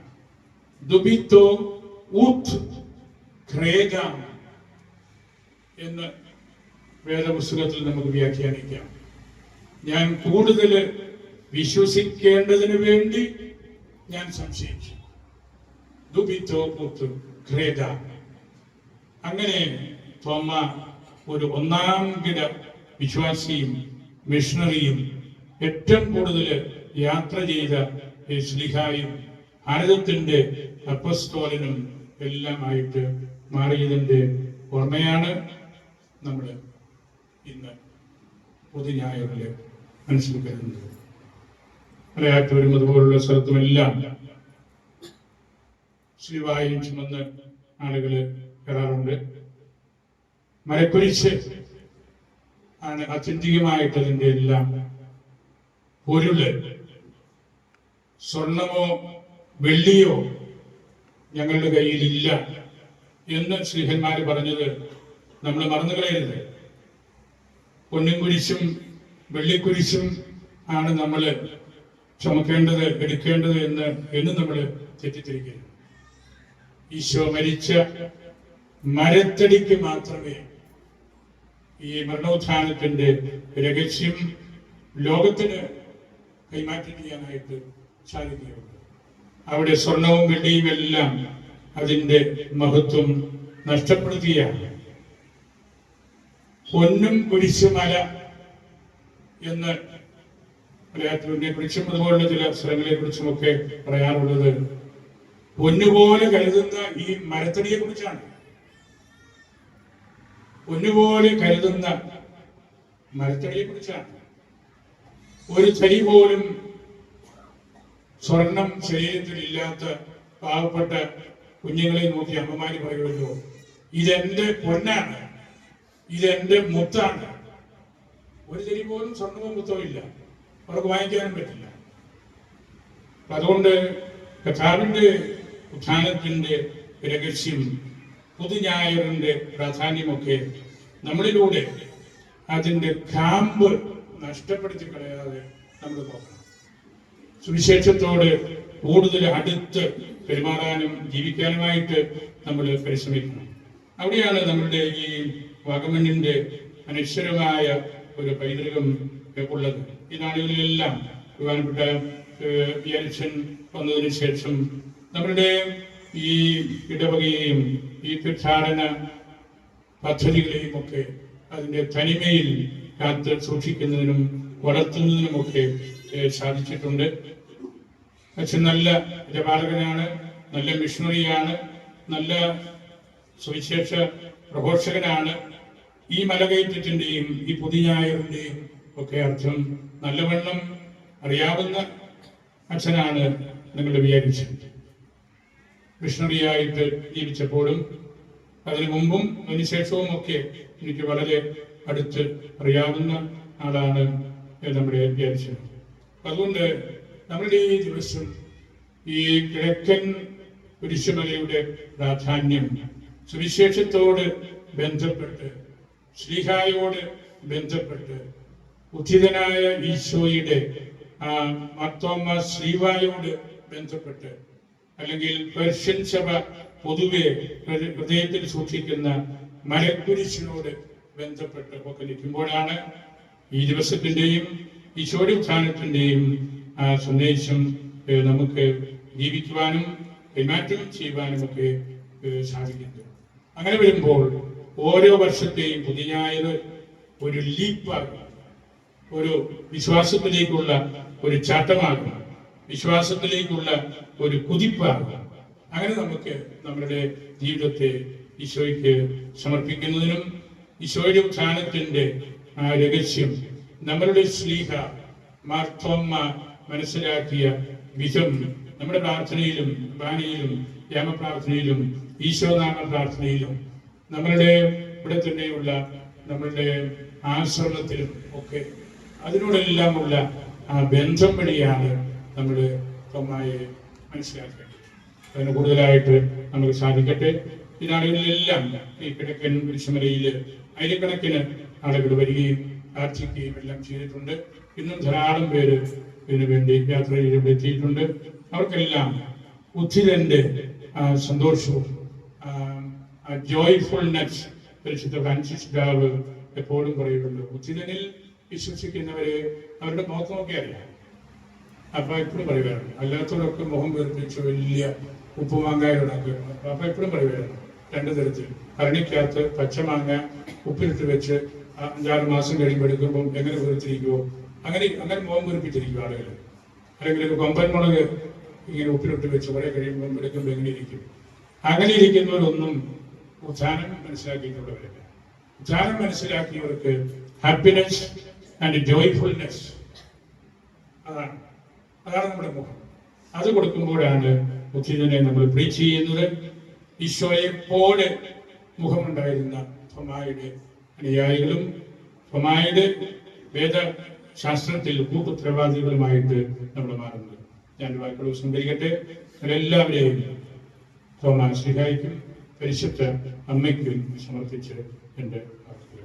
ദുബിത്തോ ഊത്ത് ഖ്രേഗാം എന്ന് വേദപുസ്തകത്തിൽ നമുക്ക് വ്യാഖ്യാനിക്കാം. ഞാൻ കൂടുതൽ വിശ്വസിക്കേണ്ടതിന് വേണ്ടി ഞാൻ സംശയിച്ചു. ദുബിത്തോ ഊത്ത് ഖ്രേഗാം. അങ്ങനെ തോമ ഒരു ഒന്നാം കിട വിശ്വാസിയും മിഷണറിയും ഏറ്റവും കൂടുതൽ യാത്ര ചെയ്ത ശ്ലീഹായും ഭാരതത്തിന്റെ അപ്പസ്തോലനും എല്ലാമായിട്ട് മാറിയതിന്റെ ഓർമ്മയാണ് നമ്മൾ ഇന്ന് പൊതുഞായറില് മനസ്സിൽ കരുതുന്നത്. മലയാറ്റൂരും അതുപോലുള്ള സ്ഥലത്തുമെല്ലാം ശ്രീവായും ചുമന്ന് ആളുകള് കയറാറുണ്ട്. മരക്കുരിശ് ആണ് ആത്യന്തികമായിട്ട് അതിൻ്റെ എല്ലാം പൊരുള്. സ്വർണമോ വെള്ളിയോ ഞങ്ങളുടെ കയ്യിലില്ല എന്ന് ശ്രീഹന്മാര് പറഞ്ഞത് നമ്മൾ മറന്നു കളയരുത്. പൊന്നും കുരിശും വെള്ളിക്കുരിശും ആണ് നമ്മൾ ചുമക്കേണ്ടത്, എടുക്കേണ്ടത് എന്ന് നമ്മൾ തെറ്റിദ്ധരിക്കരുത്. ഈശോ മരിച്ച മരത്തടിക്ക് മാത്രമേ ഈ മരണോത്ഥാനത്തിന്റെ രഹസ്യം ലോകത്തിന് കൈമാറ്റം ചെയ്യാനായിട്ട് സാധിക്കുകയുള്ളൂ. അവിടെ സ്വർണവും വെള്ളിയും എല്ലാം അതിന്റെ മഹത്വം നഷ്ടപ്പെടുത്തുകയാണ്. പൊന്നും കുരിശുമല എന്ന് മലയാളത്തിനെ കുറിച്ചും അതുപോലുള്ള ചില സ്ഥലങ്ങളെ കുറിച്ചുമൊക്കെ പറയാറുള്ളത് പൊന്നുപോലെ കരുതുന്ന ഈ മരത്തടിയെ കുറിച്ചാണ്. പൊന്നുപോലെ കരുതുന്ന മരത്തടിയെ കുറിച്ചാണ്. ഒരു തരി പോലും സ്വർണം ശരീരത്തിൽ ഇല്ലാത്ത പാവപ്പെട്ട കുഞ്ഞുങ്ങളെ നോക്കി അമ്മമാര് പറയുമല്ലോ, ഇതെന്റെ പൊന്നാണ്, ഇതെന്റെ മുത്താണ്. ഒരു തരി പോലും സ്വർണമോ മുത്തോ ഇല്ല, അവർക്ക് വാങ്ങിക്കാനും പറ്റില്ല. അതുകൊണ്ട് കർത്താവിന്റെ ഉത്ഥാനത്തിന്റെ രഹസ്യം, പുതുഞായറിന്റെ പ്രാധാന്യമൊക്കെ നമ്മളിലൂടെ അതിന്റെ കാമ്പ് നഷ്ടപ്പെടുത്തി കളയാതെ നമ്മൾ നോക്കണം. സുവിശേഷത്തോട് കൂടുതൽ അടുത്ത് പെരുമാറാനും ജീവിക്കാനുമായിട്ട് നമ്മൾ പരിശ്രമിക്കണം. അവിടെയാണ് നമ്മളുടെ ഈ വാഗമണ്ണിന്റെ അനശ്വരമായ ഒരു പൈതൃകം ഉള്ളത്. ഈ നാടുകളിലെല്ലാം ബഹുമാനപ്പെട്ട വിയാരിച്ചൻ വന്നതിന് ശേഷം നമ്മളുടെ ഈ ഇടവകയെയും ഈ തീർത്ഥാടന പദ്ധതികളെയും ഒക്കെ അതിന്റെ തനിമയിൽ കാത്ത് സൂക്ഷിക്കുന്നതിനും വളർത്തുന്നതിനുമൊക്കെ സാധിച്ചിട്ടുണ്ട്. അച്ഛൻ നല്ല ഇടപാലകനാണ്, നല്ല മിഷണറിയാണ്, നല്ല സുവിശേഷ പ്രഘോഷകനാണ്. ഈ മലകയറ്റത്തിന്റെയും ഈ പുതുഞായറിന്റെയും ഒക്കെ അർത്ഥം നല്ലവണ്ണം അറിയാവുന്ന അച്ഛനാണ് നിങ്ങളുടെ വിചാരിച്ചത്. മിഷണറിയായിട്ട് ജീവിച്ചപ്പോഴും അതിനു മുമ്പും അതിനുശേഷവും ഒക്കെ എനിക്ക് വളരെ അടുത്ത് അറിയാവുന്ന ആളാണ് നമ്മുടെ വിചാരിച്ചത്. അതുകൊണ്ട് നമ്മുടെ ഈ ദിവസം ഈ കിഴക്കൻ കുരിശുമലയുടെ പ്രാധാന്യം സുവിശേഷത്തോട് ബന്ധപ്പെട്ട്, ശ്ലീഹായോട് ബന്ധപ്പെട്ട്, ഉദ്ധിതനായ ഈശോയുടെ മാർത്തോമ്മ ശ്ലീവായോട് ബന്ധപ്പെട്ട്, അല്ലെങ്കിൽ പെർഷ്യൻ സഭ പൊതുവെ ഹൃദയത്തിൽ സൂക്ഷിക്കുന്ന മരക്കുരിശിനോട് ബന്ധപ്പെട്ട് ഒക്കെ നിൽക്കുമ്പോഴാണ് ഈ ദിവസത്തിന്റെയും ഈശോയുടെ ഉത്ഥാനത്തിന്റെയും സന്ദേശം നമുക്ക് ജീവിക്കുവാനും കൈമാറ്റം ചെയ്യുവാനും ഒക്കെ സാധിക്കുന്നത്. അങ്ങനെ വരുമ്പോൾ ഓരോ വർഷത്തെയും പുതുഞായർ ഒരു ലീപ്പാകും, ഒരു വിശ്വാസത്തിലേക്കുള്ള ഒരു ചാട്ടമാകും, വിശ്വാസത്തിലേക്കുള്ള ഒരു കുതിപ്പാകും. അങ്ങനെ നമുക്ക് നമ്മുടെ ജീവിതത്തെ ഈശോയ്ക്ക് സമർപ്പിക്കുന്നതിനും ഈശോയുടെ ഉത്ഥാനത്തിന്റെ രഹസ്യം നമ്മളുടെ ശ്ലീഹ മാർത്തോമ്മ മനസ്സിലാക്കിയ വിധം നമ്മുടെ പ്രാർത്ഥനയിലും ബാനയിലും യാമപ്രാർത്ഥനയിലും ഈശോനാമ പ്രാർത്ഥനയിലും നമ്മളുടെ ഇവിടെ തന്നെയുള്ള നമ്മളുടെ ആശ്രമത്തിലും ഒക്കെ അതിനോടെല്ലാമുള്ള ആ ബന്ധം വഴിയാണ് നമ്മൾ തൊമ്മായെ മനസ്സിലാക്കേണ്ടത്. അതിന് കൂടുതലായിട്ട് നമുക്ക് സാധിക്കട്ടെ. ഈ നാടുകളിലെല്ലാം ഈ കിഴക്കൻ കുരിശുമലയിൽ ആയിരക്കണക്കിന് ആളുകൾ വരികയും പ്രാർത്ഥിക്കുകയും എല്ലാം ചെയ്തിട്ടുണ്ട്. ഇന്നും ധാരാളം പേര് ഇതിനു വേണ്ടി യാത്ര ചെയ്ത് ഇവിടെ എത്തിയിട്ടുണ്ട്. അവർക്കെല്ലാം ഉദ്ധിതന്റെ സന്തോഷവും ജോയ്ഫുൾനെസ് പരിശുദ്ധ ഫ്രാൻസിസ് പിതാവ് എപ്പോഴും പറയുന്നുണ്ട്. ഉദ്ധിതനിൽ വിശ്വസിക്കുന്നവരെ അവരുടെ മുഖത്ത് നോക്കി അറിയാം. അപ്പൊ എപ്പോഴും പറയുകയാണ്, അല്ലാത്തവരൊക്കെ മുഖം വീർപ്പിച്ച് വലിയ ഉപ്പുമാങ്ങായുണ്ടാക്കുക. അപ്പൊ എപ്പോഴും പറയുകയാണ് രണ്ടു തരത്തിൽ, ഭരണിക്കകത്ത് പച്ചമാങ്ങ ഉപ്പിലിട്ട് വെച്ച് 5-6 മാസം കഴിയുമ്പോൾ എടുക്കുമ്പോൾ എങ്ങനെ വീർത്തിരിക്കുമോ അങ്ങനെ മുഖം വീർപ്പിച്ചിരിക്കും ആളുകൾ. അല്ലെങ്കിൽ കൊമ്പൻ മുളക് ഇങ്ങനെ ഉപ്പിലിട്ട് വെച്ച് കുറെ കഴിയുമ്പോൾ എടുക്കുമ്പോൾ എങ്ങനെ ഇരിക്കും. അങ്ങനെ ഇരിക്കുന്നവരൊന്നും ഉത്ഥാനം മനസ്സിലാക്കിയിട്ടുള്ളവരല്ല. ഉത്ഥാനം മനസ്സിലാക്കിയവർക്ക് ഹാപ്പിനെസ് ആൻഡ് ജോയ്ഫുൾനെസ് അതാണ് നമ്മുടെ മുഖം. അത് കൊടുക്കുമ്പോഴാണ് ഉദ്ധിതനെ നമ്മൾ പ്രീച്ച് ചെയ്യുന്നത്. ഈശോയെ പോലെ മുഖമുണ്ടായിരുന്ന തൊമായുടെ അനുയായികളും തൊമായുടെ വേദശാസ്ത്രത്തിൽ കൂട്ടുത്തരവാദികളുമായിട്ട് നമ്മൾ മാറുന്നത്. ഞാൻ വാക്കുകൾ സംഭരിക്കട്ടെ. എല്ലാവരെയും തോമാശ്ലീഹായ്ക്കും പരിശുദ്ധ അമ്മയ്ക്കും സമർപ്പിച്ച് എൻ്റെ വാക്കുകൾ